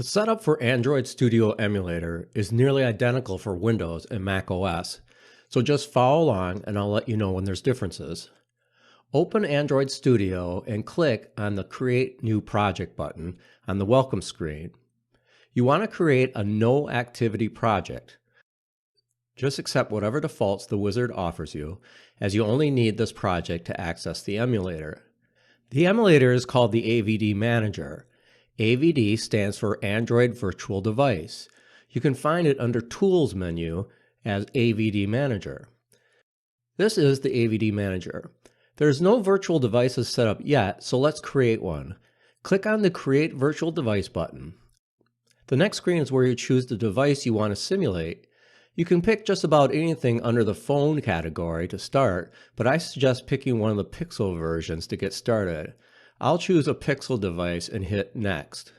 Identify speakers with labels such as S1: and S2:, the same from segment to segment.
S1: The setup for Android Studio Emulator is nearly identical for Windows and Mac OS, so just follow along and I'll let you know when there's differences. Open Android Studio and click on the Create New Project button on the welcome screen. You want to create a no activity project. Just accept whatever defaults the wizard offers you, as you only need this project to access the emulator. The emulator is called the AVD Manager. AVD stands for Android Virtual Device. You can find it under Tools menu as AVD Manager. This is the AVD Manager. There's no virtual devices set up yet, so let's create one. Click on the Create Virtual Device button. The next screen is where you choose the device you want to simulate. You can pick just about anything under the phone category to start, but I suggest picking one of the Pixel versions to get started. I'll choose a Pixel device and hit Next.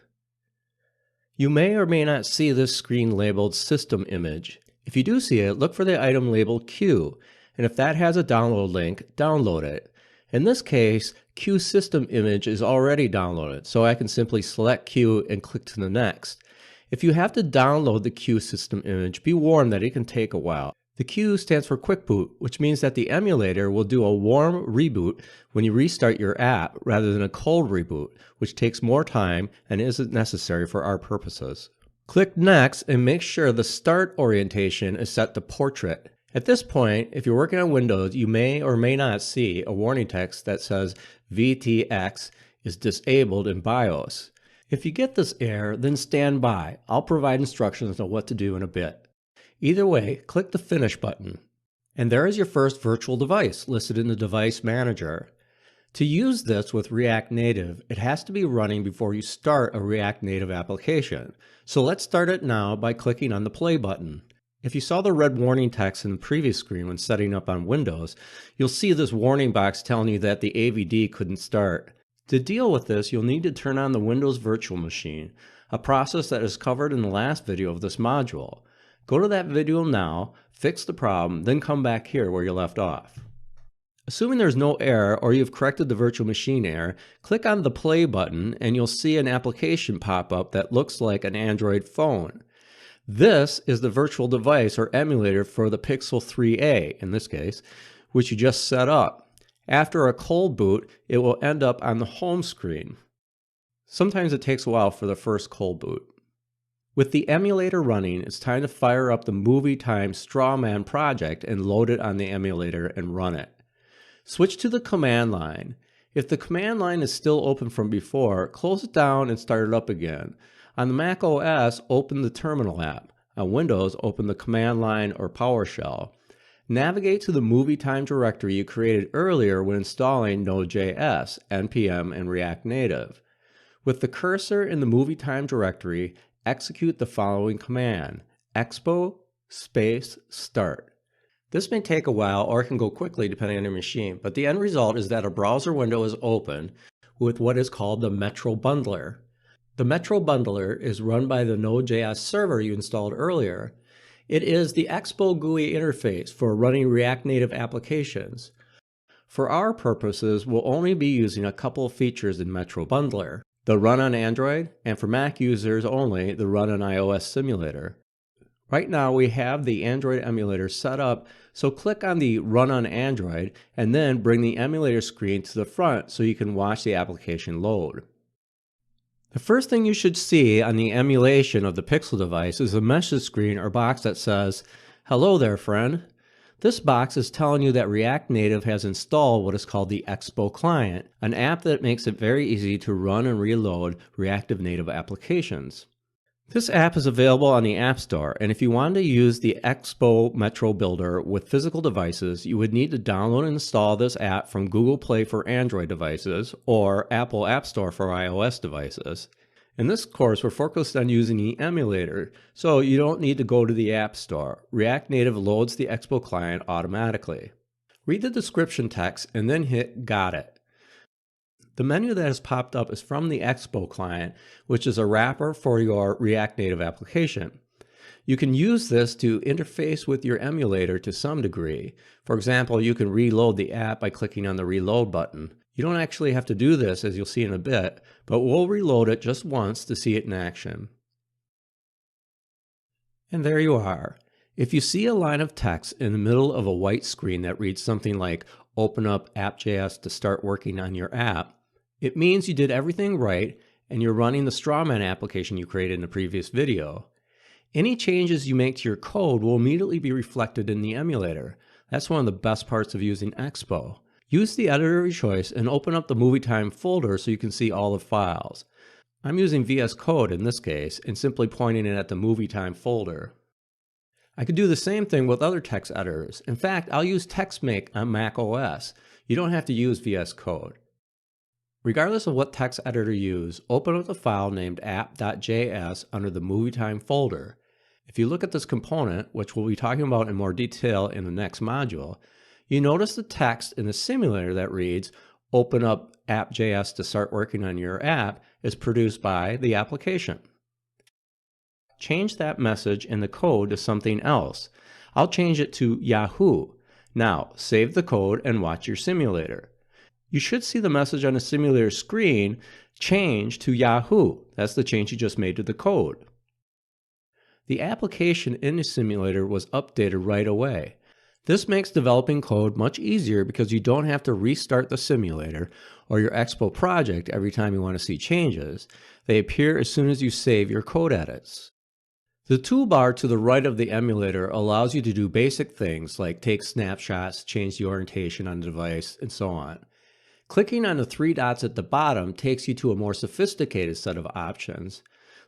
S1: You may or may not see this screen labeled System Image. If you do see it, look for the item labeled Q, and if that has a download link, download it. In this case, Q System Image is already downloaded, so I can simply select Q and click to the next. If you have to download the Q System Image, be warned that it can take a while. The Q stands for Quick Boot, which means that the emulator will do a warm reboot when you restart your app rather than a cold reboot, which takes more time and isn't necessary for our purposes. Click Next and make sure the Start orientation is set to Portrait. At this point, if you're working on Windows, you may or may not see a warning text that says VTX is disabled in BIOS. If you get this error, then stand by. I'll provide instructions on what to do in a bit. Either way, click the Finish button. And there is your first virtual device listed in the Device Manager. To use this with React Native, it has to be running before you start a React Native application. So let's start it now by clicking on the Play button. If you saw the red warning text in the previous screen when setting up on Windows, you'll see this warning box telling you that the AVD couldn't start. To deal with this, you'll need to turn on the Windows Virtual Machine, a process that is covered in the last video of this module. Go to that video now, fix the problem, then come back here where you left off. Assuming there's no error or you've corrected the virtual machine error, click on the Play button and you'll see an application pop up that looks like an Android phone. This is the virtual device or emulator for the Pixel 3a, in this case, which you just set up. After a cold boot, it will end up on the home screen. Sometimes it takes a while for the first cold boot. With the emulator running, it's time to fire up the Movie Time Strawman project and load it on the emulator and run it. Switch to the command line. If the command line is still open from before, close it down and start it up again. On the Mac OS, open the Terminal app. On Windows, open the command line or PowerShell. Navigate to the Movie Time directory you created earlier when installing Node.js, NPM, and React Native. With the cursor in the Movie Time directory, execute the following command, expo space start. This may take a while or it can go quickly depending on your machine, but the end result is that a browser window is open with what is called the Metro Bundler. The Metro Bundler is run by the Node.js server you installed earlier. It is the Expo GUI interface for running React Native applications. For our purposes, we'll only be using a couple of features in Metro Bundler. The Run on Android, and for Mac users only, the Run on iOS simulator. Right now we have the Android emulator set up, so click on the Run on Android and then bring the emulator screen to the front so you can watch the application load. The first thing you should see on the emulation of the Pixel device is a message screen or box that says, "Hello there, friend." This box is telling you that React Native has installed what is called the Expo client, an app that makes it very easy to run and reload Reactive Native applications. This app is available on the App Store, and if you wanted to use the Expo Metro Builder with physical devices, you would need to download and install this app from Google Play for Android devices or Apple App Store for iOS devices. In this course, we're focused on using the emulator, so you don't need to go to the App Store. React Native loads the Expo client automatically. Read the description text and then hit Got It. The menu that has popped up is from the Expo client, which is a wrapper for your React Native application. You can use this to interface with your emulator to some degree. For example, you can reload the app by clicking on the Reload button. You don't actually have to do this, as you'll see in a bit, but we'll reload it just once to see it in action. And there you are. If you see a line of text in the middle of a white screen that reads something like "Open up app.js to start working on your app," it means you did everything right and you're running the strawman application you created in the previous video. Any changes you make to your code will immediately be reflected in the emulator. That's one of the best parts of using Expo. Use the editor of your choice and open up the movie time folder so you can see all the files. I'm using VS Code in this case and simply pointing it at the movie time folder. I could do the same thing with other text editors. In fact, I'll use TextMake on Mac OS. You don't have to use VS Code. Regardless of what text editor you use, open up the file named app.js under the movie time folder. If you look at this component, which we'll be talking about in more detail in the next module, you notice the text in the simulator that reads, "Open up app.js to start working on your app," is produced by the application. Change that message in the code to something else. I'll change it to Yahoo. Now, save the code and watch your simulator. You should see the message on the simulator screen change to Yahoo. That's the change you just made to the code. The application in the simulator was updated right away. This makes developing code much easier because you don't have to restart the simulator or your Expo project every time you want to see changes. They appear as soon as you save your code edits. The toolbar to the right of the emulator allows you to do basic things like take snapshots, change the orientation on the device, and so on. Clicking on the three dots at the bottom takes you to a more sophisticated set of options.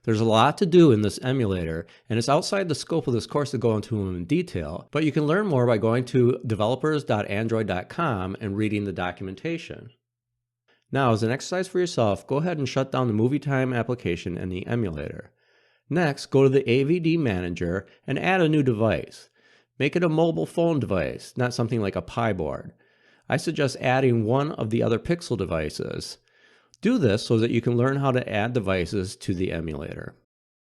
S1: There's a lot to do in this emulator, and it's outside the scope of this course to go into them in detail, but you can learn more by going to developers.android.com and reading the documentation. Now, as an exercise for yourself, go ahead and shut down the movie time application and the emulator. Next, go to the AVD manager and add a new device. Make it a mobile phone device, not something like a Pi board. I suggest adding one of the other Pixel devices. Do this so that you can learn how to add devices to the emulator.